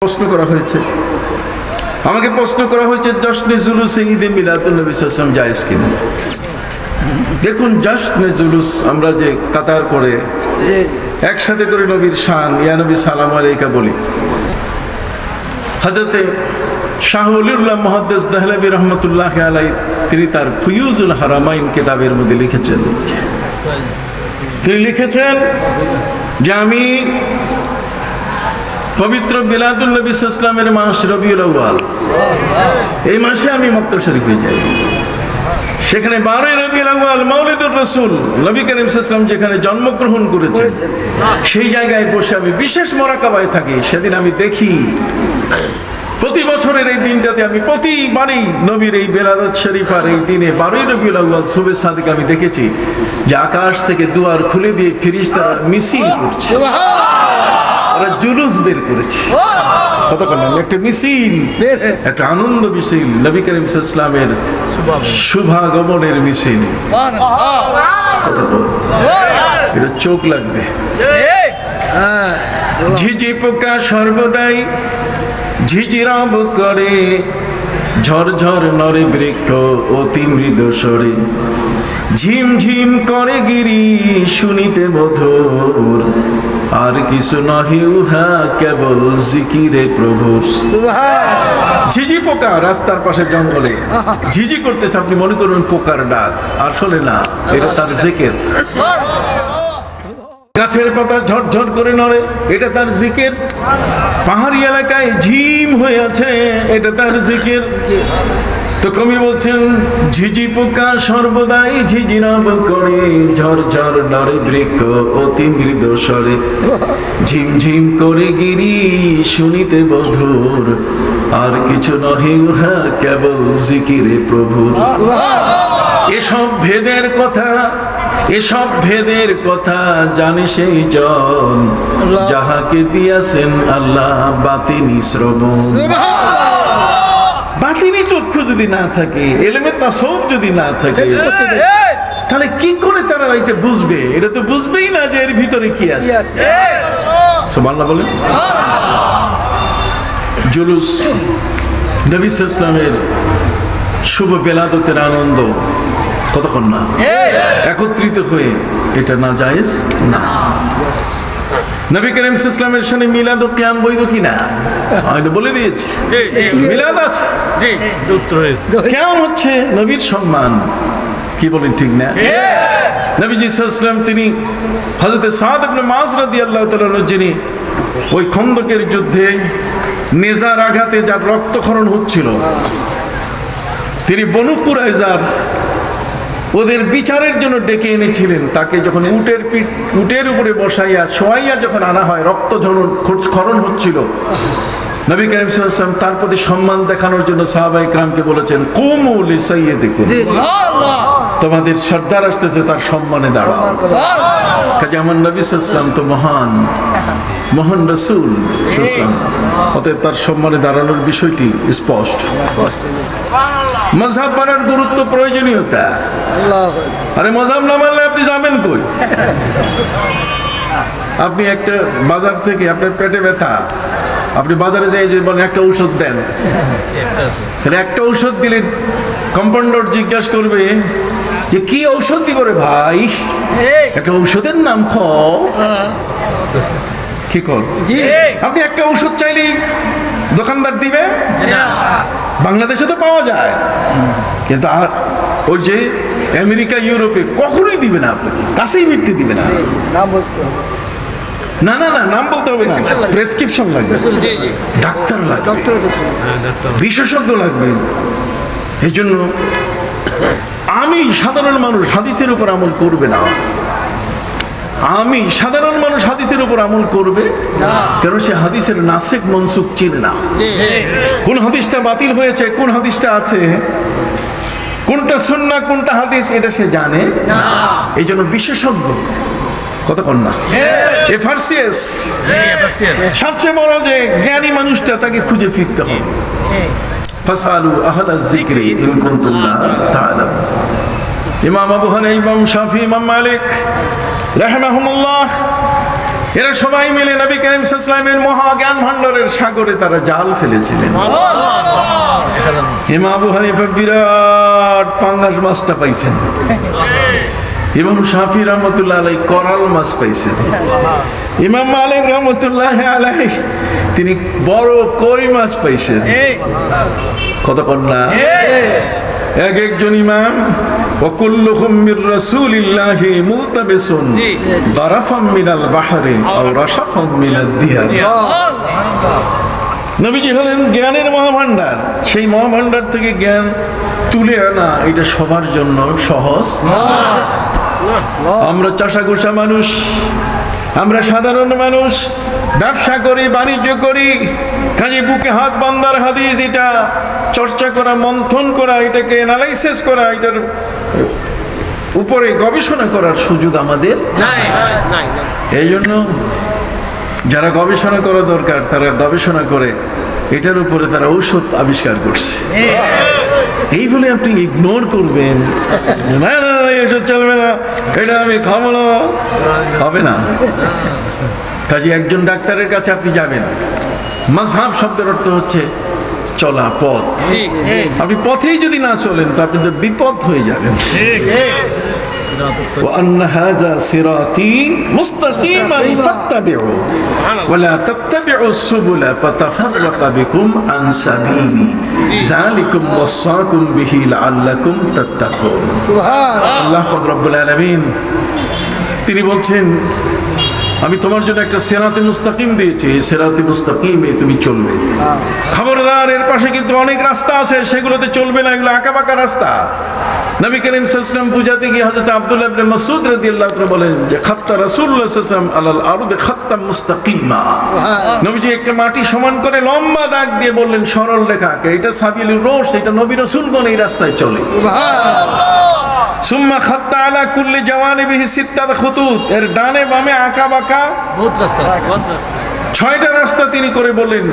প্রশ্ন করা হয়েছে, আমাকে প্রশ্ন করা হয়েছে জশ্নে জুলুসে ঈদে মিলাদুন নবী সাল্লাল্লাহু আলাইহি ওয়াসাল্লাম জায়েজ কিনা। দেখুন, জশ্নে জুলুস আমরা যে কাতার করে একসাথে করে নবীর শান ইয়া নবী সালাম আলাইকা বলি, হযরতে শাহ ওলিউল্লাহ মুহাদ্দিস দেহলভী রহমাতুল্লাহি আলাইহি তিনি তার ফুয়ুজুল হারামাইন কিতাবের মধ্যে লিখেছেন, তিনি লিখেছেন যে আমি পবিত্র মিলাদুন নবী সাল্লাল্লাহু আলাইহি ওয়াসাল্লামের মাস রবিউল আউয়াল, এই মাসে আমি মক্কা শরীফে যাই, সেখানে 12 রবিউল আউয়াল মাউলিদুর রাসূল নবী করিম সাল্লাল্লাহু আলাইহি ওয়াসাল্লাম যেখানে জন্মগ্রহণ করেছেন সেই জায়গায় বসে আমি বিশেষ মোরাকাবায় থাকি। সেদিন আমি দেখি প্রতি বছরের এই দিনটাতে আমি প্রতিবারই নবীর এই বেলাদত শরীফার এই দিনে 12 রবিউল আউয়াল সুবহে সাদিক আমি দেখেছি যে আকাশ থেকে দুয়ার খুলে দিয়ে ফেরেশতারা মিছিল করছে, ওরা জুলুস বের করেছে। কতক্ষণ একটা মিছিল, একটা আনন্দ মিছিল, নবী করিম সাল্লাল্লাহু আলাইহি ওয়াসাল্লামের শুভাগমনের মিছিল। এটা চোখ লাগবে। ঝিঝি পোকা সর্বদাই ঝিঝিরাব করে, ঝরঝর নরে বৃক্ষ অতি মৃদু স্বরে, ঝিমঝিম করে গিরি শুনিতে মধুর, আর কিছু নহে উহা কেবল জিকিরে প্রভুর। ঝিঝি পোকা রাস্তার পাশে জঙ্গলে ঝিঝি করতেছে, আপনি মনে করবেন পোকার ডাক, আসলে না, এটা তার জিকির। গাছের পাতা ঝরঝর করে নড়ে, এটা তার জিকির। পাহাড়ি এলাকায় ঝিম হয়ে আছে, এটা তার জিকির। তো কবি বলছেন ঝিঝি পোকা সর্বদাই ঝিঝিরাব করে, ঝরঝর নরে বৃক্ষ অতি মৃদু স্বরে, ঝিমঝিম করে গিরি শুনিতে মধুর, আর কিছু নহে উহা কেবল জিকিরে প্রভুর। এসব ভেদের কথা, এসব ভেদের কথা জানে সেই জন যাহাকে দিয়াছেন আল্লাহ বাতিনি শ্রবণ। বাতিনি চক্ষু যদি না থাকে, এলেমে তাসাউফ যদি না থাকে, তাহলে কি করে তারা এটা বুঝবে? এটা তো বুঝবেই না যে এর ভিতরে কি আছে। সুবহানাল্লাহ বলেন। জুলুস নবী সাল্লাল্লাহু আলাইহি ওয়াসাল্লামের শুভ বেলাদতের আনন্দ কতক্ষণ না একত্রিত হয়ে, এটা না জায়েজ না। নবী করিম সাল্লাল্লাহু আলাইহি ওয়াসাল্লামের সামনে মিলাদ ও কিয়াম বৈধ কিনা আমি তো বলে দিয়েছি। মিলাদ আছে, কিয়াম হচ্ছে নবীর সম্মান, কি বলেন ঠিক না? নবীজি সাল্লাল্লাহু আলাইহি ওয়াসাল্লাম তিনি হযরত সাদ ইবনে মুআয রাদিয়াল্লাহু তাআলা আনহু, যিনি ওই খন্দকের যুদ্ধে নেজার আঘাতে যার রক্তক্ষরণ হচ্ছিল, তিনি বনু কুরাইজার ওদের বিচারের জন্য ডেকে এনেছিলেন। তাকে যখন উটের উপরে বসাইয়া শোয়াইয়া যখন আনা হয়, রক্ত খরণ হচ্ছিল, নবী করিম সাল্লাল্লাহু আলাইহি ওয়াসাল্লাম তার প্রতি সম্মান দেখানোর জন্য সাহাবায়ে কেরামকে বলেছেন কুমু লিসাইয়্যিদিকুম, তোমাদের সর্দার আসতেছে, তার সম্মানে দাঁড়াও। কাজে আমার নবী সাল্লাল্লাহু আলাইহি ওয়াসাল্লাম তো মহান, মহান রাসূল সাল্লাল্লাহু আলাইহি ওয়াসাল্লাম, অতএব তার সম্মানে দাঁড়ানোর বিষয়টি স্পষ্ট। মাযহাব মানার গুরুত্ব, প্রয়োজনীয়তা। আরে মাযহাব না মানলে আপনি যাবেন কই? আপনি একটা বাজার থেকে আপনার পেটে ব্যথা, আপনি বাজারে যাই যে বলেন একটা ঔষধ দেন, একটা ঔষধ দিলে কম্পাউন্ডার জিজ্ঞাসা করবে যে কি ঔষধ দিব রে ভাই, একটা ঔষধের নাম খাও, কি কর? আপনি একটা ঔষধ চাইলেই দোকানদার দিবে? বাংলাদেশে তো পাওয়া যায়, কিন্তু ওই যে আমেরিকা ইউরোপে কখনোই দিবে না, আপনাকে কাছেই মিটতে দিবে না। না না না, নাম বলতে হবে না, প্রেসক্রিপশন লাগবে, ডাক্তার লাগবে, বিশেষজ্ঞ লাগবে। এই জন্য আমি সাধারণ মানুষ হাদিসের উপর আমল করবে না, আমি সাধারণ মানুষ হাদিসের উপর আমল করবে কারণ সে হাদিসের নাসিখ মনসুখ চিনে না। কোন হাদিসটা বাতিল হয়েছে, কোন হাদিসটা আছে, কোনটা সুন্নাহ কোনটা হাদিস, এটা সে জানে না। এই জন্য বিশেষজ্ঞ, কতক্ষণ না এফারসিয়াস, সবচেয়ে বড় যে জ্ঞানী মানুষটা, তাকে খুঁজে ফিরতে হবে। ফাসালু আহলা যিকরি ইন কুনতুম লা তা'লামুন। ইমাম আবু হানিফা, ইমাম শাফি, ইমাম মালিক রাহিমাহুমুল্লাহ এরা সবাই মিলে নবী করিম সাল্লাল্লাহু আলাইহি ওয়াসাল্লামের মহাজ্ঞান ভান্ডারের সাগরে তারা জাল ফেলেছিলেন। ইমাম আবু হানিফা বিরাট পাঙ্গাস মাছটা পাইছেন, ইমাম শাফি রহমতুল্লাহ আলাইহি করাল মাছ পাইছেন, ইমাম মালিক রহমতুল্লাহ আলাইহি তিনি বড় কই মাছ পাইছেন। কতক্ষণ না এক একজন ইমাম ওয়াকুল্লুহুম মির রাসূলিল্লাহি মুলতাবিসুন দারাফাম মিনাল বাহরি আও রাশাফাম মিনাদ দিহান। নবীজি হলেন জ্ঞানের মহাভাণ্ডার, সেই মহাভাণ্ডার থেকে জ্ঞান তুলে আনা এটা সবার জন্য সহজ। আমরা চাষাগুষা মানুষ, আমরা সাধারণ মানুষ, ব্যবসা করি, বাণিজ্য করি, কাজে বুকে হাত বান্দার হাদিস এটা চর্চা করা, মন্থন করা, এটাকে অ্যানালাইসিস করা, এটার উপরে গবেষণা করার সুযোগ আমাদের নাই। এই জন্য যারা গবেষণা করা দরকার তারা গবেষণা করে এটার উপরে তারা ঔষধ আবিষ্কার করছে। এই বলে আপনি ইগনোর করবেন, না না এসব চলবে না, এটা আমি খাবো না, হবে না। কাজে একজন ডাক্তারের কাছে আপনি যাবেন, মাযহাব শব্দের অর্থ হচ্ছে চলা, পথ। আপনি পথেই যদি না চলেন তো আপনি তো বিপদ হয়ে যাবেন। وأن هذا صراطي مستقيما فاتبعوه ولا تتبعوا السبل فتفرق بكم عن سبيلي ذلكم وصاكم به لعلكم تتقون। سبحان الله رب العالمين তিনি বলছেন আমি তোমার জন্য একটা সিরাতে মুস্তাকিম দিয়েছি, এই সিরাতে মুস্তাকিমে তুমি চলবে। খবরদার, এর পাশে কিন্তু অনেক রাস্তা আছে, সেগুলোতে চলবে না, এগুলো আঁকাবাঁকা রাস্তা। নবী করিম সাল্লাল্লাহু আলাইহি ওয়াসাল্লাম বুঝাতে গিয়ে হযরত আব্দুল্লাহ ইবনে মাসউদ রাদিয়াল্লাহু আনহু বলেন যে খাত্তা রাসূলুল্লাহ সাল্লাল্লাহু আলাইহি ওয়াসাল্লাম আলাল আরদি খাত্তাম মুস্তাকিমা। নবীজি একটা মাটি সমান করে লম্বা দাগ দিয়ে বললেন সরল রেখাকে, এটা সাবিলুর রুশ, এটা নবী রাসূলগণ এই রাস্তায় চলে। সুবহানাল্লাহ। সুম্মা খাত্তা আলা কুল্লি জাওয়ানিবিহি সিত্তাত খুতুত, এর ডানে বামে আঁকা বাঁকা বহুত রাস্তা আছে, 6টা রাস্তা তিনি করে বললেন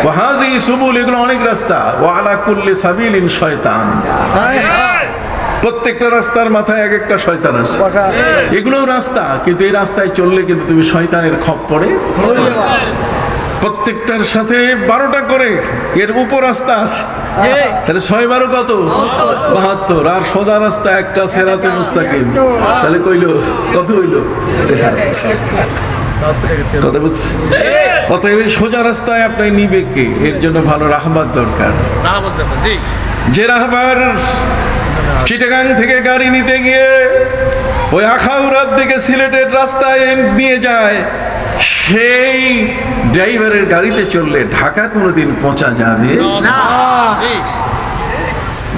ওয়া হাযিহি সুবুল, এগুলো অনেক রাস্তা, ওয়া আলা কুল্লি সাবিলিন শয়তান, প্রত্যেকটা রাস্তার মাথায় এক একটা শয়তান আছে। এগুলো রাস্তা, কিন্তু এই রাস্তায় চললে কিন্তু তুমি শয়তানের খপ্পরে পড়বে। প্রত্যেকটার সাথে 12টা করে এর উপর রাস্তা আছে, তাহলে 6 12 কত 72, আর সোজা রাস্তা একটা সিরাতে মুস্তাকিম, তাহলে কইলো কত হইলো কত বুঝছে? অতএব সোজা রাস্তায় আপনি নিবে কে? এর জন্য ভালো রাহবার দরকার। যে রাহবার চিটাগাং থেকে গাড়ি নিতে গিয়ে ওই আখাউড়ার দিকে সিলেটের রাস্তায় নিয়ে যায়, সেই ড্রাইভারের গাড়িতে চললে ঢাকা কোনোদিন পৌঁছা যাবে না।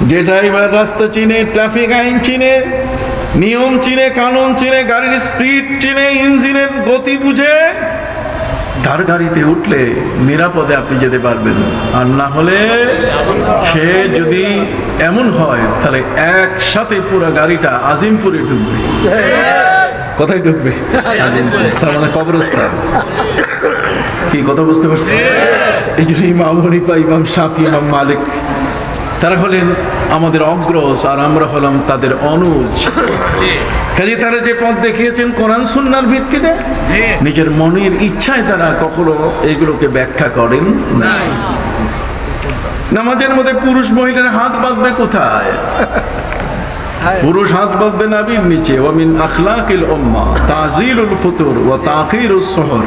যে ড্রাইভার রাস্তা চিনে, ট্রাফিক আইন চিনে, নিয়ম চিনে, কানুন চিনে, গাড়ির স্পিড চিনে, ইঞ্জিনের গতি বুঝে, তার গাড়িতে উঠলে নিরাপদে আপনি যেতে পারবেন। আর না হলে সে যদি এমন হয় তাহলে একসাথে পুরো গাড়িটা আজিমপুরে ঢুকবে। কোথায় ঢুকবে? আজিমপুর, তার মানে কবরস্থান। কি কথা বুঝতে পারছি? এই জন্য ইমাম আবু হানিফা, ইমাম শাফি, ইমাম মালিক তারা হলেন আমাদের অগ্রজ, আর আমরা হলাম তাদের অনুজ। কাজে তারা যে পথ দেখিয়েছেন কোরআন সুন্নাহর ভিত্তিতে, নিজের মনের ইচ্ছায় তারা কখনো এগুলোকে ব্যাখ্যা করেন না। নামাজের মধ্যে পুরুষ মহিলার হাত বাঁধবে কোথায়? পুরুষ হাত বাঁধবে নাভির নিচে। ওয়া মিন আখলাকিল উম্মাহ তাজিলুল ফুতুর ওয়া তাখিরুস সুহর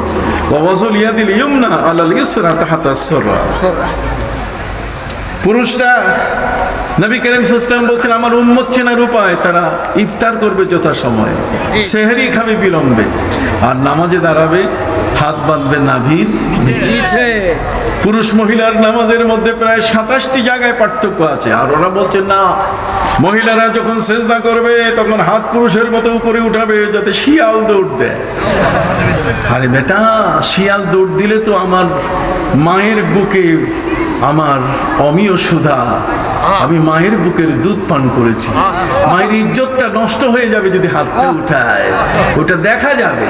ওয়া ওয়াজুল ইয়াদিল ইয়ুমনা আলাল ইসরা তাহতা আস-সুররা। পুরুষরা, নবী করিম সাল্লাল্লাহু আলাইহি ওয়াসাল্লাম বলছেন আমার উম্মত চেনার উপায়, তারা ইফতার করবে যথাসময়ে, সেহরি খাবে বিলম্বে, আর নামাজে দাঁড়াবে হাত বাঁধবে নাভির নিচে। পুরুষ মহিলার নামাজের মধ্যে প্রায় 27টি জায়গায় পার্থক্য আছে। আর ওরা বলছে না, মহিলারা যখন সেজদা করবে তখন হাত পুরুষের মতো উপরে উঠাবে যাতে শিয়াল দৌড় দেয়। আরে বেটা, শিয়াল দৌড় দিলে তো আমার মায়ের বুকে আমার অমীয় সুধা, আমি মায়ের বুকের দুধ পান করেছি, মায়ের ইজ্জতটা নষ্ট হয়ে যাবে যদি হাতটা উঠায়, ওটা দেখা যাবে।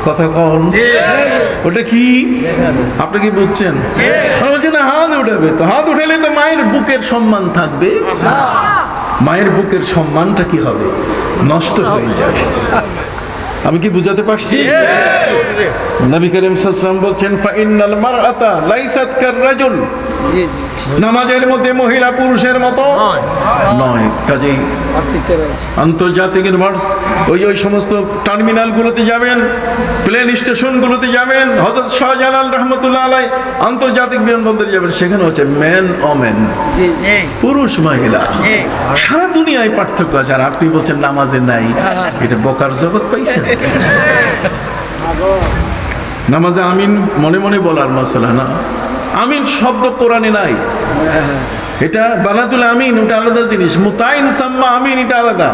কথা কন, ওটা কি আপনি কি বুঝছেন? বলছে না হাত উঠাবে, তো হাত উঠালে তো মায়ের বুকের সম্মান থাকবে, মায়ের বুকের সম্মানটা কি হবে? নষ্ট হয়ে যাবে। আমি কি বুঝাতে পারছি? নবী করিম সাল্লাল্লাহু আলাইহি ওয়াসাল্লাম বলছেন ফাইন্নাল মারআতা লাইসাত কাররাজুল, নামাজের মধ্যে মহিলা পুরুষের মতো নয়। কাজেই আন্তর্জাতিক ওই সমস্ত টার্মিনালগুলোতে যাবেন, প্লেন স্টেশনগুলোতে যাবেন, হযরত শাহজালাল রাহমাতুল্লাহ আলাইহি আন্তর্জাতিক বিমানবন্দরে যাবেন, সেখানে হচ্ছে ম্যান ওমেন, পুরুষ মহিলা। সারা দুনিয়ায় পার্থক্য আছে, আর আপনি বলছেন নামাজে নাই। এটা বকার জগৎ পাইছেন? নামাজে আমিন মনে মনে বলার মাসালা না, আমিন শব্দ কোরআনে নাই। এটা বালাতুল আমিন ওটা আলাদা জিনিস, মুতাইন সাম্মা আমিন এটা আলাদা।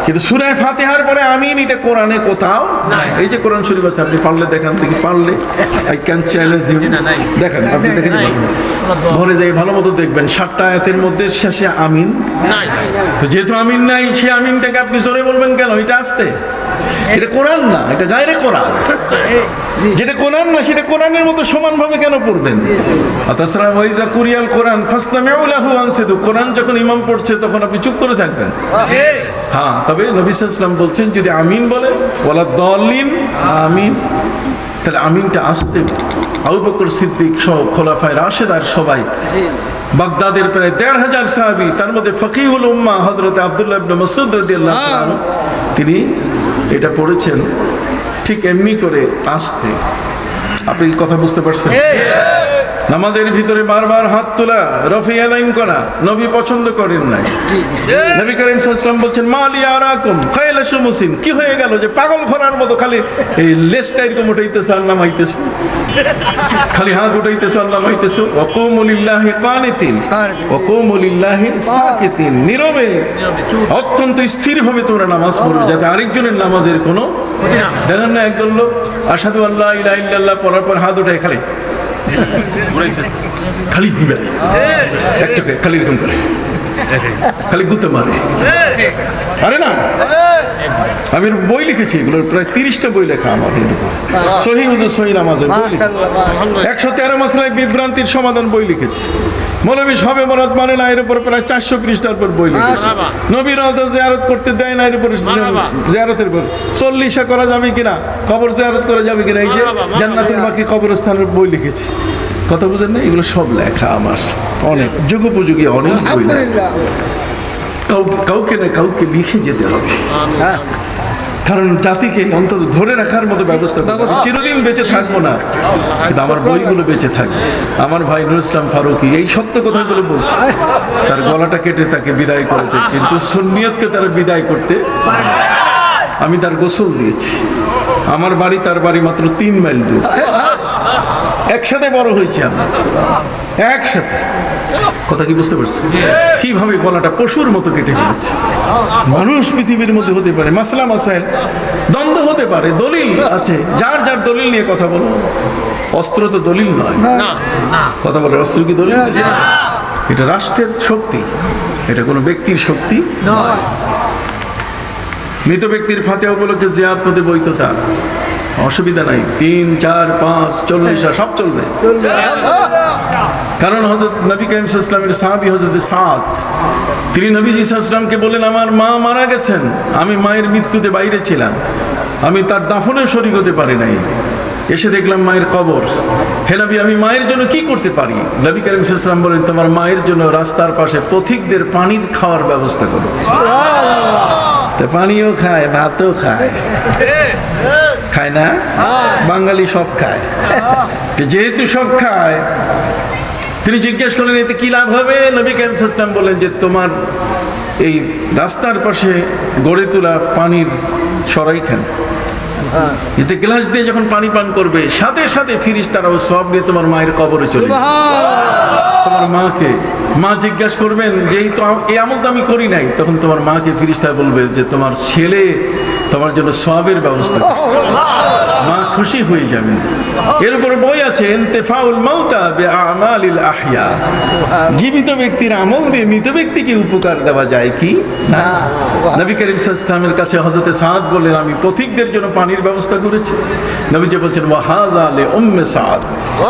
কিন্তু সূরা ফাতিহার পরে আমিন এটা কোরআনে কোথাও নাই। এই যে কোরআন শরীফ আছে, আপনি পারলে দেখান দেখি, পারলে আই ক্যান চ্যালেঞ্জ ইউ, দেখেন আপনি দেখেন, ঘরে যাই ভালো মতো দেখবেন 7টা আয়াতের মধ্যে শেষে আমিন নাই। তো যেহেতু আমিন নাই, সে আমিনটাকে আপনি জোরে বলবেন কেন? এটা আসতে, এটা কোরআন না, এটা গায়রে কোরআন। যেটা কোরআন না সেটা কোরআনের মতো সমানভাবে কেন পড়বেন? তাছাড়া ওয়াইজা কুরিয়াল কোরআন ফাসতামিউ লাহু ওয়ানসিতু, কোরআন যখন ইমাম পড়ছে তখন আপনি চুপ করে থাকবেন। হ্যাঁ, তবে নবী সাল্লাল্লাহু আলাইহি ওয়াসাল্লাম বলছেন যদি আমিন বলে ওয়ালা দাল্লিন আমিন, তাহলে আমিনটা আসতে আবু বকর সিদ্দিক সহ খোলাফায়ে রাশিদার সবাই, বাগদাদের প্রায় ১৫০০ সাহাবী, তার মধ্যে ফকিহুল উম্মাহ হযরত আব্দুল্লাহ ইবনে মাসউদ রাদিয়াল্লাহু তাআলা, তিনি এটা পড়েছেন ঠিক এমনি করে আসতে। আপনি কথা বুঝতে পারছেন? নামাজের ভিতরে বারবার হাত তোলা, রফিয়া লাইন করা নবী পছন্দ করেন নাই। নবী করিম সাল্লাল্লাহু আলাইহি ওয়াসাল্লাম বলছেন মালি আরাকুম খায়লাশু মুসিন, কি হয়ে গেল যে পাগল ঘোড়ার মতো খালি এই লেজটা এরকম উঠাইতেছে আর নামাইতেছে, খালি হাত উঠাইতেছে আর নামাইতেছে। ওয়া কুমু লিল্লাহি কানিতিন ওয়া কুমু লিল্লাহি সাকিতিন, নীরবে অত্যন্ত স্থিরভাবে তোমরা নামাজ পড়ো, যাতে আরেকজনের নামাজের কোনো ক্ষতি না হয়। দেখেন না একদল লোক আশহাদু আল্লা ইলাহা ইল্লাল্লাহ পড়ার পর হাত উঠায় খালি খালি ঘুরায়, একটাকে খালি এরকম করে খালি গুতে মারে। আরে না, আমি বই লিখেছি, এগুলো প্রায় 30টা বই লেখা আমার, সহিহ ওযু সহিহ নামাজের বই লিখেছি, 113 মাসলায় বিভ্রান্তির সমাধান বই লিখেছি, মৌলভী সবে বরাত মানে না এর উপর প্রায় 400 পৃষ্ঠার পর বই লিখেছি, নবী রওজা জিয়ারত করতে দেয় না এর উপর জিয়ারতের পর 40 করা যাবে কিনা, কবর জিয়ারত করা যাবে কিনা, এই যে জান্নাতুল বাকি কবরস্থানের বই লিখেছি। কথা বুঝেন না? এগুলো সব লেখা আমার, অনেক যুগোপযোগী অনেক বই। কাউকে না কাউকে লিখে যেতে হবে, কারণ জাতিকে অন্তত ধরে রাখার মতো ব্যবস্থা করতে। চিরদিন বেঁচে থাকবো না, কিন্তু আমার বইগুলো বেঁচে থাকবে। আমার ভাই নুরুল ইসলাম ফারুকী এই সত্য কথাগুলো বলছে, তার গলাটা কেটে তাকে বিদায় করেছে, কিন্তু সুন্নিয়তকে তারা বিদায় করতে পারে না। আমি তার গোসল দিয়েছি, আমার বাড়ি তার বাড়ি মাত্র 3 মাইল দূর, একসাথে বড় হয়েছে আমরা, একসাথে। কথা কি বুঝতে পারছি? কিভাবে গলাটা পশুর মতো কেটে ফেলেছে। মানুষ পৃথিবীর মধ্যে হতে পারে, মাসলা মাসাইল দ্বন্দ্ব হতে পারে, দলিল আছে, যার যার দলিল নিয়ে কথা বলো। অস্ত্র তো দলিল নয়, কথা বলে অস্ত্র কি দলিল? এটা রাষ্ট্রের শক্তি, এটা কোনো ব্যক্তির শক্তি নয়। মৃত ব্যক্তির ফাতিহা উপলক্ষে জিয়াদ পদে বৈধতা, অসুবিধা নাই, 3, 4, 5, 40 সব চলবে। কারণ হযরত নবী করিম সাল্লাল্লাহু আলাইহি ওয়াসাল্লামের সাহাবী হযরত সাদ, তিনি নবীজি সাল্লাল্লাহু আলাইহি ওয়াসাল্লামকে বললেন আমার মা মারা গেছেন, আমি মায়ের মৃত্যুতে বাইরে ছিলাম, আমি তার দাফনে শরীক হতে পারি নাই, এসে দেখলাম মায়ের কবর। হে নবী, আমি মায়ের জন্য কি করতে পারি? নবী করিম সাল্লাল্লাহু আলাইহি ওয়াসাল্লাম বলেন তোমার মায়ের জন্য রাস্তার পাশে পথিকদের পানির খাওয়ার ব্যবস্থা করো। তো পানিও খায়, ভাতও খায়, খায় না? বাঙালি সব খায়, যেহেতু সব খায়, তিনি জিজ্ঞেস করলেন এতে কি লাভ হবে? নবী করিম সাল্লাল্লাহু আলাইহি ওয়াসাল্লাম বললেন যে তোমার এই রাস্তার পাশে গড়ে তোলা পানির সরাইখান, এতে গ্লাস দিয়ে যখন পানি পান করবে সাথে সাথে ফেরেশতারাও সওয়াব নিয়ে তোমার মায়ের কবরে চলে যাবে। তোমার মাকে, মা জিজ্ঞাসা করবেন যে এই আমল তো আমি করি নাই, তখন তোমার মাকে ফেরেশতা বলবে যে তোমার ছেলে তোমার জন্য সওয়াবের ব্যবস্থা করছে। মা খুশি হয়ে যাবেন। এর উপর বই আছে ইনতিফাউল মাউতা বিআমালিল আহইয়া, জীবিত ব্যক্তির আমল দিয়ে মৃত ব্যক্তিকে উপকার দেওয়া যায় কি না? নবী করিম সাল্লাল্লাহু আলাইহি ওয়াসাল্লামের কাছে হযরত সাদ বললেন আমি পথিকদের জন্য পানির ব্যবস্থা করেছি। নবীজি বলছেন ওয়া হাযা লি উম্মে সাদ,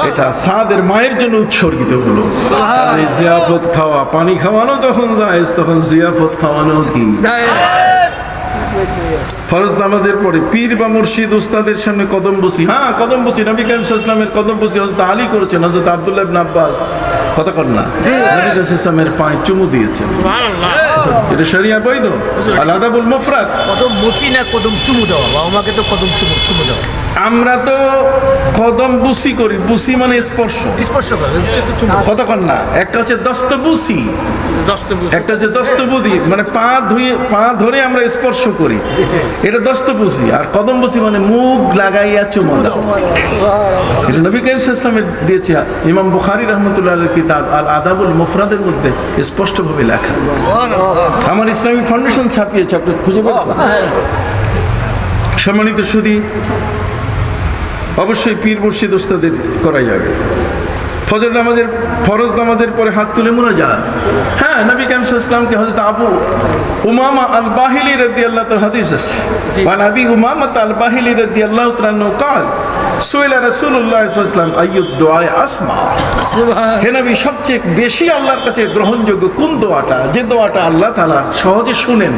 এটা সাদের মায়ের জন্য উৎসর্গিত হলো। এই জিয়াফত খাওয়া, পানি খাওয়ানো যখন জায়েজ, তখন জিয়াফত খাওয়ানো কি জায়েজ? ফরজ নামাজের পরে পীর বা মুর্শিদ উস্তাদের সামনে কদম বসি। হ্যাঁ, কদম বসি নবী কারীম সাল্লাল্লাহু আলাইহি ওয়াসাল্লামের কদম বসি হযরত আলী করেছেন, হযরত আব্দুল্লাহ ইবনে আব্বাস কথা কর না, নবী কারীম সাল্লাল্লাহু আলাইহি ওয়াসাল্লামের পায়ে চুমু দিয়েছেন। সুবহানাল্লাহ, এটা শরিয়া বৈধ। আল আদাবুল মুফরাদ। কদম বসি না কদম চুমু দেওয়া, বাবা মাকে তো কদম চুমু দেওয়া। আমরা তো কদম বুসি করি, বুসি মানে স্পর্শ, স্পর্শ করে কথা কর না। একটা হচ্ছে দস্তবুসি, একটা হচ্ছে দস্তবুদি, মানে পা ধরে আমরা স্পর্শ করি, এটা দস্তবুসি। আর কদম বুসি মানে মুখ লাগাইয়া চুমা দাও, এটা নবী কারীম সাল্লাল্লাহু আলাইহি ওয়াসাল্লাম দিয়েছে। ইমাম বুখারী রাহমাতুল্লাহ আলাইহির কিতাব আল আদাবুল মুফরাদের মধ্যে স্পষ্টভাবে লেখা। আমার ইসলামিক ফাউন্ডেশন ছাপিয়েছে, আপনি খুঁজে বের করুন। সম্মানিত সুধী, অবশ্যই পীর মুর্শিদ উস্তাদের করাই যাবে। ফজর নামাজের ফরজ নামাজের পরে হাত তুলে মুনাজাত। হ্যাঁ, নবী কারীম সাল্লাল্লাহু আলাইহি ওয়াসাল্লামকে হযরত আবু উমামা আল বাহিলি রাদিয়াল্লাহু তাআলা হাদিস আছে, ওয়া নবী উমামা আল বাহিলি রাদিয়াল্লাহু তাআলা قال সুইলা রাসূলুল্লাহ সাল্লাল্লাহু আলাইহি ওয়াসাল্লাম আইয়ুদ দুআ আসমা। সুবহান, হে নবী, সবচেয়ে বেশি আল্লাহর কাছে গ্রহণযোগ্য কোন দোয়াটা, যে দোয়াটা আল্লাহ তাআলা সহজে শুনেন?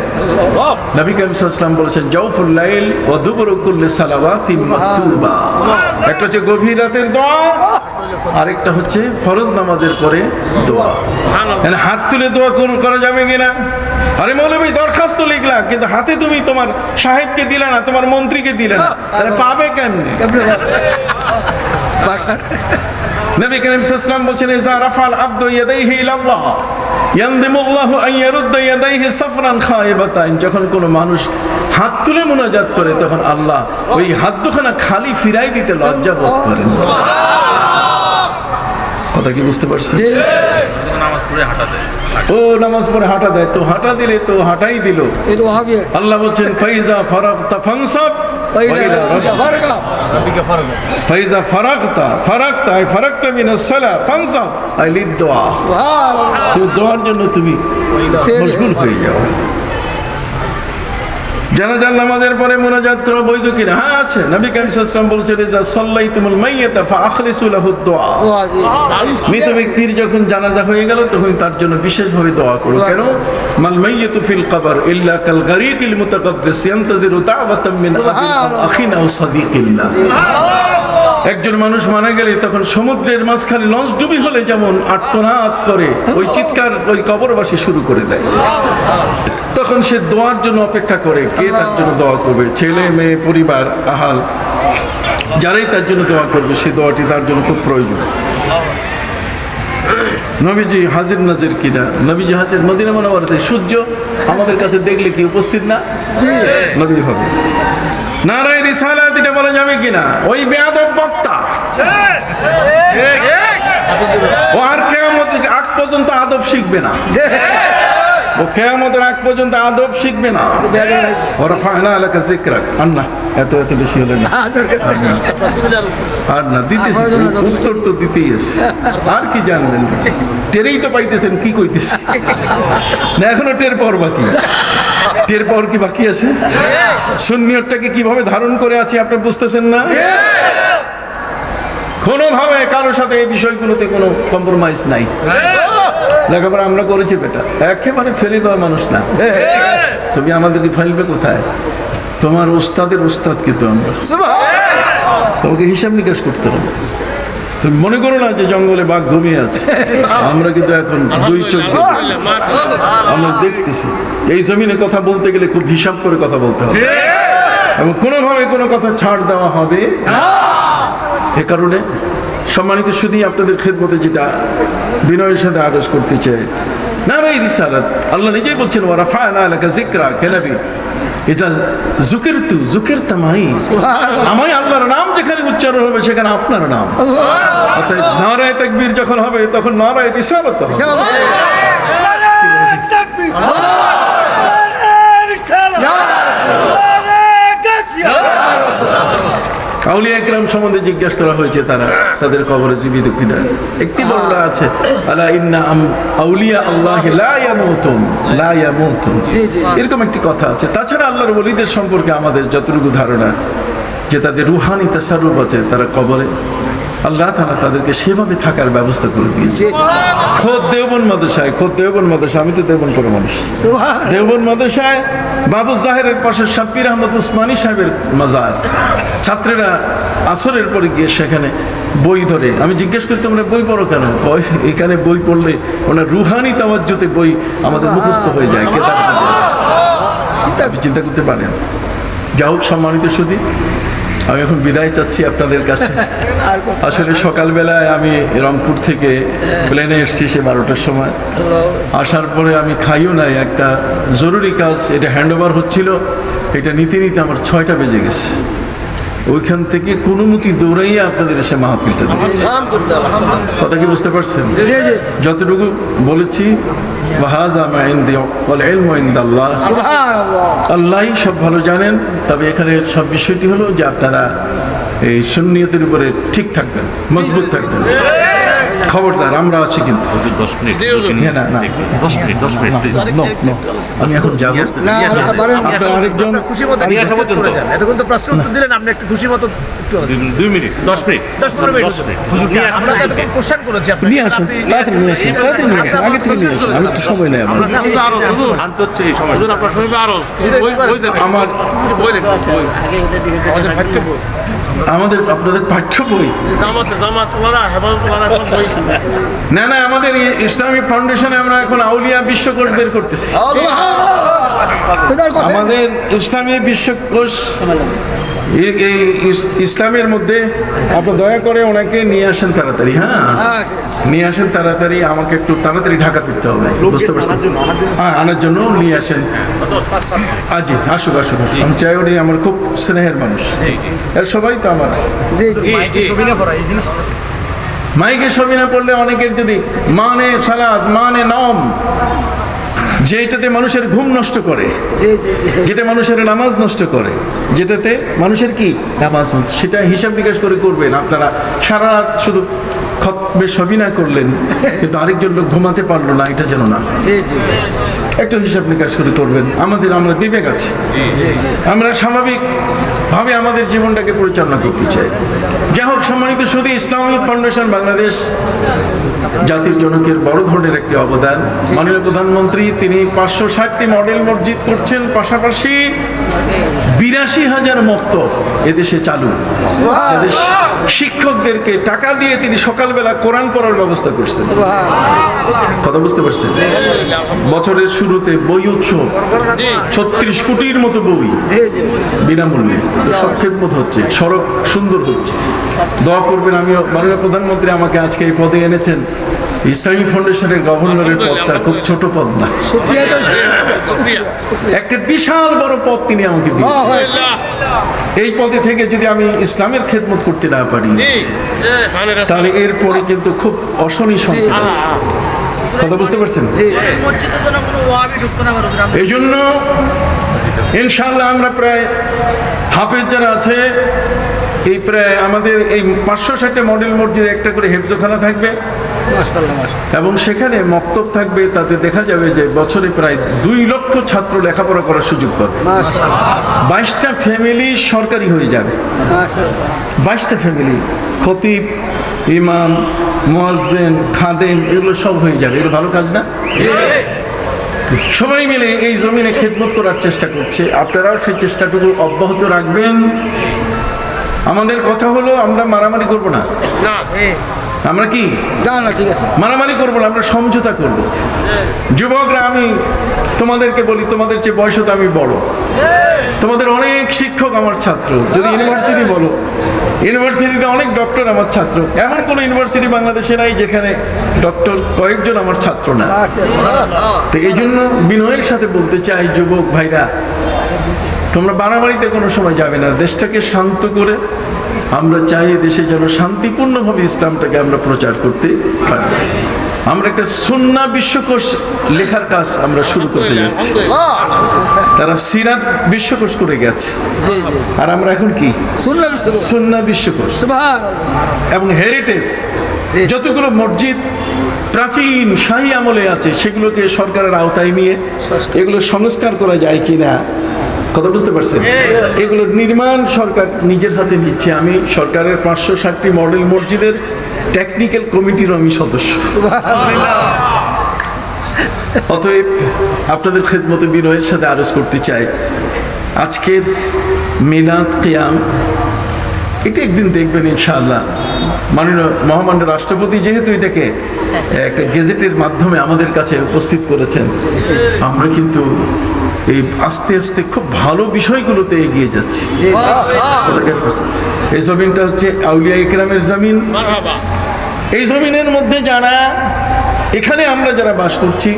নবী কারীম সাল্লাল্লাহু আলাইহি ওয়াসাল্লাম বলেছেন জাওফুল লাইল ওয়া দুবুরু কুল্লি সালাওয়াতিন মাকতুবা। একটা হচ্ছে গভীর রাতের দোয়া, আরেকটা হচ্ছে ফরজ নামাজের পরে দোয়া। মানে হাত তুলে দোয়া করা যাবে কিনা? আরে মৌলভী দরখাস্ত লিখলা, কিন্তু হাতে তুমি তোমার সাহেবকে দিলে না, তোমার মন্ত্রীকে দিলে না, তাহলে পাবে কেমনে? নবী কারীম সাল্লাল্লাহু আলাইহি ওয়াসাল্লাম বলেছেন ইজা রাফাল আবদু ইয়াদাইহি ইলাল্লাহ ইয়ানদিমুল্লাহু আন ইয়ারুদ্দা ইয়াদাইহি সাফরান খায়বাতান। যখন কোনো মানুষ হাত তুলে মুনাজাত করে, তখন আল্লাহ ওই হাত দুখানা খালি ফিরাই দিতে লজ্জা বোধ করেন। কথা কি বুঝতে পারছেন? ও নামাজ পড়ে হাঁটা দেয়, তো হাঁটা দিলে তো হাঁটাই দিল। আল্লাহ বলছেন ফাইজা ফারাগতা ফানসাব ফাইজা ফারাগতা আই ফারাগতা মিনাস সালাহ ফানসাব আই লিদ-দুআ। তো দোয়ার জন্য তুমি মশগুল হয়ে যাও। জানাজার নামাজের পরে মুনাজাত করা বৈধ কিনা? হ্যাঁ, আছে। নবী কারীম সাল্লাল্লাহু আলাইহি ওয়াসাল্লাম বলেছেন ইজা সাল্লাইতুমুল মাইয়াতা ফাআখলিসু লাহু দুআ। মৃত ব্যক্তির যখন জানাজা হয়ে গেল, তখন তার জন্য বিশেষভাবে দোয়া করো। কেন? মাল মাইয়াতু ফিল কবর ইল্লা কাল গারীকিল মুতাকাব্বিস ইয়ানতাজিরু দাওয়াতাম মিন আখিন আও সাদিকিল্লাহ। একজন মানুষ মারা গেলে তখন সমুদ্রের মাঝখানে লঞ্চ ডুবি হলে যেমন আর্তনাদ করে, ওই চিৎকার ওই কবরবাসী শুরু করে দেয়। তখন সে দোয়ার জন্য অপেক্ষা করে, কে তার জন্য দোয়া করবে। ছেলে মেয়ে পরিবার আহাল যারাই তার জন্য দোয়া করবে, সেই দোয়াটি তার জন্য খুব প্রয়োজন। নবীজি হাজির নাজির কিনা? নবীজি হাজির। মদিনা মুনাওয়ারাতে সূর্য আমাদের কাছে দেখলে কি উপস্থিত না? নবী হবে। নারায়ে রিসালাত এটা বলা যাবে কিনা? ওই বেয়াদব বক্তা ও আর কিয়ামতের আগ পর্যন্ত আদব শিখবে না, ও কিয়ামতের আগ পর্যন্ত আদব শিখবে না। ওয়ারফা'না লাকা যিকরাক। আন্না এত বেশি হলো না, আর না দিতেছি উত্তর তো দিতেই আছে, আর কি জানবেন? টেরেই তো পাইতেছেন কি কইতেছি না, এখনো টের পাওয়ার বাকি। টের পাওয়ার কি বাকি আছে? সুন্নিয়তটাকে কিভাবে ধারণ করে আছে আপনি বুঝতেছেন না? কোনোভাবে কারোর সাথে এই বিষয়গুলোতে কোনো কম্প্রোমাইজ নাই। লেখাপড়া আমরা করেছি বেটা, একেবারে ফেলে দেওয়া মানুষ না। তুমি আমাদেরকে ফেলবে কোথায়? তোমার ওস্তাদের ওস্তাদ কিন্তু আমরা, তোমাকে হিসাব নিকাশ করতে হবে। তুমি মনে করো না যে জঙ্গলে বাঘ ঘুমিয়ে আছে, আমরা কিন্তু এখন দুই চোখ আমরা দেখতেছি। এই জমিনে কথা বলতে গেলে খুব হিসাব করে কথা বলতে হবে, এবং কোনোভাবে কোনো কথা ছাড় দেওয়া হবে না। এ কারণে সম্মানিত শুধু আপনাদের খেদমতে যেটা বিনয়ের সাথে আদেশ করতে চাই, নারায়ে রিসালাত। আল্লাহ নিজেই বলছেন ওয়া রাফা'না লাকা যিকরা, কে নবী ইজা যুকিরতু যুকিরতা মাই। আমার আল্লাহর নাম যেখানে উচ্চারণ হবে সেখানে আপনার নাম। অর্থাৎ নারায়ে তাকবীর যখন হবে তখন নারায়ে রিসালাত হবে। আউলিয়া ইকরাম সম্বন্ধে জিজ্ঞাসা করা হয়েছে, তারা তাদের কবরে জীবিত কিনা। একটি বর্ণনা আছে আলা ইন্না আউলিয়া আল্লাহি লা ইয়ামুতুন লা ইয়ামুতুন, এরকম একটি কথা আছে। তাছাড়া আল্লাহর ওলিদের সম্পর্কে আমাদের যতটুকু ধারণা যে তাদের রুহানি তাসাররুফ আছে, তারা কবরে আল্লাহ তাআলা তাদেরকে সেভাবে থাকার ব্যবস্থা করে দিয়েছে। খোদ দেওবন্দ মাদ্রাসা, আমি তো দেওবন্দ করে মানুষ। দেওবন্দ মাদ্রাসায় বাবু জাহেরের পাশে শাব্বির আহমদ উসমানী সাহেবের মাজার, ছাত্রেরা আসরের পরে গিয়ে সেখানে বই ধরে, আমি জিজ্ঞেস করি তোমরা বই পড়ো কেন? এখানে বই পড়লে ওনার রুহানি তাওয়াজ্জুতে বই আমাদের মুখস্থ হয়ে যায়। আপনি চিন্তা করতে পারেন। যা হোক, সম্মানিত সুধী, আমি এখন বিদায় চাচ্ছি আপনাদের কাছে। আসলে সকালবেলায় আমি রংপুর থেকে প্লেনে এসেছি সে 12টার সময়। আসার পরে আমি খাইও নাই, একটা জরুরি কাজ, এটা হ্যান্ড ওভার হচ্ছিল, এটা নিতে নিতে আমার 6টা বেজে গেছে। ওইখান থেকে কোনো মতি দৌড়াইয়া আপনাদের এসে মাহফিলটা দিয়েছি। কথা কি বুঝতে পারছেন? যতটুকু বলেছি, আল্লাহই সব ভালো জানেন। তবে এখানে সব বিষয়টি হলো যে আপনারা এই সুন্নিয়তের উপরে ঠিক থাকবেন, মজবুত থাকবেন। খবরদার, আমরা আছি কিন্তু। 10 মিনিট। না, 10 মিনিট প্লিজ। আমি এখন যাবো। আপনার আরেকজন এতক্ষণ তো প্রশ্ন উত্তর দিলেন, আপনি একটু খুশি মতো 2 মিনিট, 10 মিনিট, 10-15 মিনিট আমরা তো এতক্ষণ কোশ্চেন করেছি আপনাকে। নিয়ে আসেন, তাড়াতাড়ি নিয়ে আসেন, তাড়াতাড়ি নিয়ে আসেন, আগে থেকে নিয়ে আসেন। আমি তো সময় নেই আমার। আনতে হচ্ছে এই সময়। আপনার শরীরে আরো আমার আমাদের আপনাদের পাঠ্য বই না, আমাদের ইসলামিক ফাউন্ডেশনে আমরা এখন আউলিয়া বিশ্বকোষ বের করতেছি। আমাদের ইসলামী বিশ্বকোষ, এই ইসলামের মধ্যে আপনি দয়া করে ওনাকে নিয়ে আসেন তাড়াতাড়ি। হ্যাঁ, নিয়ে আসেন তাড়াতাড়ি, আমাকে একটু তাড়াতাড়ি ঢাকা ফিরতে হবে, বুঝতে পারছেন? হ্যাঁ, আনার জন্য নিয়ে আসেন। আজি আসুক। আমি চাই, উনি আমার খুব স্নেহের মানুষ, এর সবাই তো আমার। মাইকে ছবি না পড়লে অনেকের যদি মানে সালাদ, মানে নম, যেটাতে মানুষের ঘুম নষ্ট করে, যেটা মানুষের নামাজ নষ্ট করে, যেটাতে মানুষের কি নামাজ, সেটা হিসাব নিকাশ করে করবেন। আপনারা সারা রাত শুধু খতবে সবই না করলেন, কিন্তু আরেকজন লোক ঘুমাতে পারলো না, এটা যেন না। একটু হিসাব নিকাশ করে করবেন। আমরা বিবেক আছে, আমরা স্বাভাবিকভাবে আমাদের জীবনটাকে পরিচালনা করতে চাই। যাই হোক, সম্মানিত শুধু ইসলামিক ফাউন্ডেশন বাংলাদেশ জাতির জনকের বড় ধরনের একটি অবদান। মাননীয় প্রধানমন্ত্রী তিনি 560টি মডেল মসজিদ করছেন, পাশাপাশি 82,000 মক্তব এদেশে চালু। শিক্ষকদেরকে টাকা দিয়ে তিনি সকালবেলা কোরআন পড়ার ব্যবস্থা করছেন। কথা বুঝতে পারছেন? বছরের শুরুতে বই উৎসব, 36 কোটির মতো বই বিনামূল্যে, তো সব খেদমত হচ্ছে, সড়ক সুন্দর হচ্ছে। দোয়া করবেন। আমিও, মাননীয় প্রধানমন্ত্রী আমাকে আজকে এই পদে এনেছেন। ইসলামী ফাউন্ডেশনের গভর্নরের পদটা খুব ছোট পদ না, একটা বিশাল বড় পদ তিনি আমাকে দিয়েছেন। এই পদে থেকে যদি আমি ইসলামের খেদমত করতে না পারি, তাহলে এরপরে কিন্তু খুব অশনি সংকেত আছে। কথা বুঝতে পারছেন? এই জন্য ইনশাআল্লাহ আমরা প্রায় হাফেজ যারা আছে, এই প্রায় আমাদের এই 560টা মডেল মসজিদে একটা করে হেফজখানা থাকবে এবং সেখানে মক্তব থাকবে। তাতে দেখা যাবে যে বছরে প্রায় 2 লক্ষ ছাত্র লেখাপড়া করার সুযোগ পাবে। 22টা ফ্যামিলি সরকারি হয়ে যাবে। 22টা ফ্যামিলি, খতিব, ইমাম, মুয়াজ্জিন, খাদেম, এগুলো সব হয়ে যাবে। এগুলো ভালো কাজ না? সবাই মিলে এই জমিনে খেদমত করার চেষ্টা করছে। আপনারাও সেই চেষ্টাটুকু অব্যাহত রাখবেন। আমাদের কথা হলো, আমরা মারামারি করব না। আমরা কি মারামারি করবো না, আমরা সমঝোতা করব। যুবকরা, আমি তোমাদেরকে বলি, তোমাদের চেয়ে বয়স তো আমি বড়, তোমাদের অনেক শিক্ষক আমার ছাত্র। যদি ইউনিভার্সিটি বলো, ইউনিভার্সিটিতে অনেক ডক্টর আমার ছাত্র। এমন কোনো ইউনিভার্সিটি বাংলাদেশে নাই যেখানে ডক্টর কয়েকজন আমার ছাত্র না। তো এই জন্য বিনয়ের সাথে বলতে চাই, যুবক ভাইরা, তোমরা বাড়াবাড়িতে কোনো সময় যাবে না। দেশটাকে শান্ত করে আমরা চাই দেশে যেন শান্তিপূর্ণভাবে ইসলামটাকে আমরা প্রচার করতে পারি। আমরা একটা সুন্নাহ বিশ্বকোষ লেখার কাজ আমরা শুরু করতে যাচ্ছি। তারা সিরাত বিশ্বকোষ করে গেছে, আর আমরা এখন কি সুন্নাহ বিশ্বকোষ এবং হেরিটেজ, যতগুলো মসজিদ প্রাচীন শাহী আমলে আছে সেগুলোকে সরকারের আওতায় নিয়ে এগুলো সংস্কার করা যায় কিনা, কথা বুঝতে পারছেন? এগুলোর নির্মাণ সরকার নিজের হাতে নিচ্ছে। আমি সরকারের 560টি মডেল মসজিদের টেকনিক্যাল কমিটির আমি সদস্য। অতএব আপনাদের খেদমতে বিনয়ের সাথে আরজ করতে চাই, আজকের মিলাদ কিয়াম এটা একদিন দেখবেন ইনশাআল্লাহ। মাননীয় মহামান্য রাষ্ট্রপতি যেহেতু এটাকে একটা গেজেটের মাধ্যমে আমাদের কাছে উপস্থিত করেছেন, আমরা কিন্তু এই আস্তে আস্তে খুব ভালো বিষয়গুলোতে এগিয়ে যাচ্ছি। এই জমিনটা হচ্ছে আউলিয়া ইকরামের জমিন। এই জমিনের মধ্যে যারা এখানে আমরা যারা বাস করছি,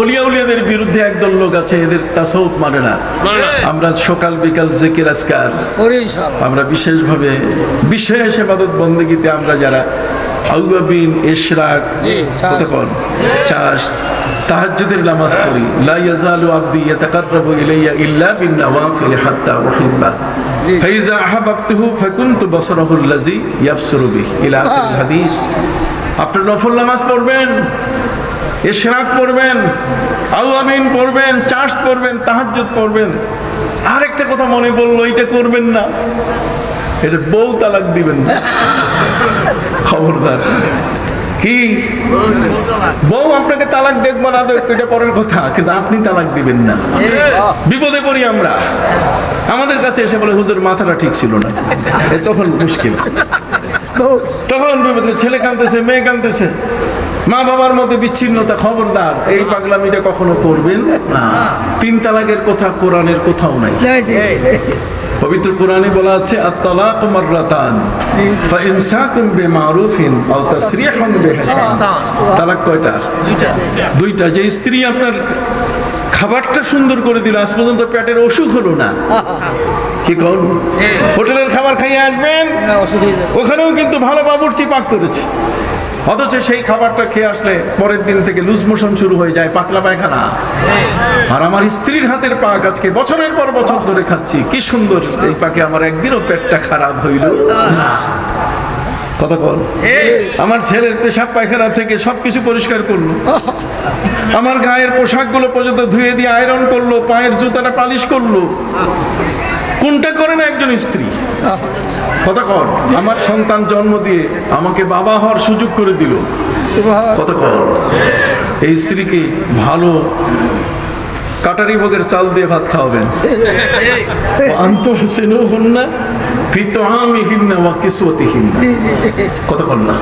অলিয়া উলিয়াদের বিরুদ্ধে একদল লোক আছে, এদের তাসাউফ মানে না। আমরা সকাল বিকাল জিকির আজকার, আমরা বিশেষভাবে বিশেষ ইবাদত বন্দেগীতে আমরা যারা আউয়াবিন, ইশরাক, চাষ, তাহাজ্জুদের নামাজ পড়ি। লা ইয়াজালু আবদি ইয়াতাকাররাবু ইলাইয়া ইল্লা বিন-নওয়াফিল হাত্তা উহিব্বা ফাইজা আহাবাবতুহু ফাকুনতু বাসরাহু আল্লাযী ইয়াবসুরু বিহি ইলা আখির হাদিস। আপনি নফল নামাজ পড়বেন, ইশরাক পড়বেন, আউয়াবিন পড়বেন, চাষ পড়বেন, তাহাজ্জুদ পড়বেন। আর একটা কথা মনে পড়লো, এটা করবেন না, এটা বউ তালাক দিবেন না, খবরদার। কি বউ আপনাকে তালাক দেখবো না, এটা পরের কথা, কিন্তু আপনি তালাক দিবেন না। বিপদে পড়ি আমরা, আমাদের কাছে এসে বলে হুজুর মাথাটা ঠিক ছিল না, তখন মুশকিল। তখন বিপদে, ছেলে কাঁদতেছে, মেয়ে কাঁদতেছে, মা বাবার মধ্যে বিচ্ছিন্নতা, খবরদার এই পাগলামিটা কখনো করবেন না। 3 তালাকের কথা কোরআনের কোথাও নাই। পবিত্র কোরআনে বলা আছে আত-তালাকু মাররাতান ফাইমসাকুম বিমারুফিন আও তাসরিহুন বিইহসান। তালাক কয়টা? দুইটা। যে স্ত্রী আপনার খাবারটা সুন্দর করে দিল, আজ পর্যন্ত পেটের অসুখ হলো না, কি কোন হোটেলের খাবার খাইয়ে আসবেন, ওখানেও কিন্তু ভালো বাবুর্চি পাক করেছে, অথচ সেই খাবারটা খেয়ে আসলে পরের দিন থেকে লুজ মোশন শুরু হয়ে যায়, পাতলা পায়খানা। আর আমার স্ত্রীর হাতের পাক আজকে বছরের পর বছর ধরে খাচ্ছি, কি সুন্দর এই পাকে আমার একদিনও পেটটা খারাপ হইল না। কথা বল। আমার ছেলের পেশাব পায়খানা থেকে সবকিছু পরিষ্কার করলো, আমার গায়ের পোশাকগুলো পর্যন্ত ধুয়ে দিয়ে আয়রন করলো, পায়ের জুতাটা পালিশ করলো। কোনটা করে না একজন স্ত্রী? কথা কর। আমার সন্তান জন্ম দিয়ে আমাকে বাবা হওয়ার সুযোগ করে দিল। কথা কর। এই স্ত্রীকে ভালো কাটারি ভোগের চাল দিয়ে ভাত খাওয়াবেন। আনতুহসিনুহুন্না ফি তুআমিহিন্না ওয়া কিসওয়াতিহিন্না। কথা বল না।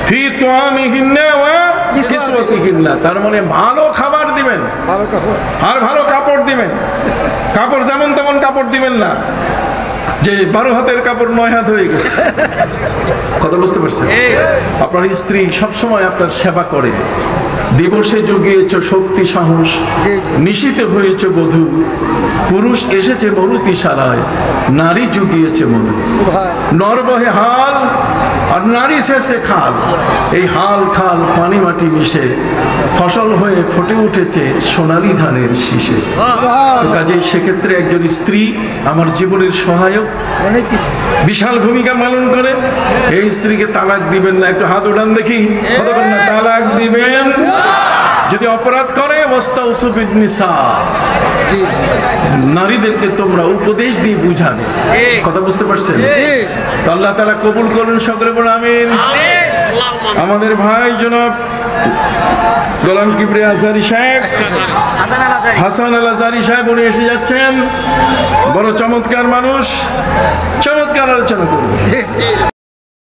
ফি তুআমিহিন্না ওয়া কিসওয়াতিহিন্না, তার মানে ভালো খাবার দিবেন, আর ভালো কাপড় দিবেন। কাপড় যেমন তেমন কাপড় দিবেন না, যে 12 হাতের কাপড় 9 হাত হয়ে গেছে। কথা বুঝতে পারছেন? আপনার স্ত্রী সবসময় আপনার সেবা করে। দিবসে জুগিয়েছ শক্তি সাহস, নিশীতে হয়েছে বধূ, পুরুষ এসেছে মরুতিশালায়, নারী জুগিয়েছে মধু। নরবহে হাল আর নারী শেষে খাল, এই হাল খাল পানি মাটি মিশে ফসল হয়ে ফুটে উঠেছে সোনালী ধানের শীষে। তো কাজেই সেক্ষেত্রে একজন স্ত্রী আমার জীবনের সহায়ক, বিশাল ভূমিকা পালন করে। এই স্ত্রীকে তালাক দিবেন না। একটু হাত উঠান দেখি, কতক্ষণ না তালাক দিবেন। যদি অপরাধ করে ওয়াস্তাউসু বিন-নিসা, নারীদেরকে তোমরা উপদেশ দিয়ে বুঝাবে। কথা বুঝতে পারছেন? তো আল্লাহ তাআলা কবুল করুন, সকলে বলুন আমিন। আমাদের ভাই জনাব গোলাম কিবরিয়া আজহারী সাহেব, হাসান আল আজহারী সাহেব, উনি এসে যাচ্ছেন। বড় চমৎকার মানুষ, চমৎকার আলোচনা করবেন।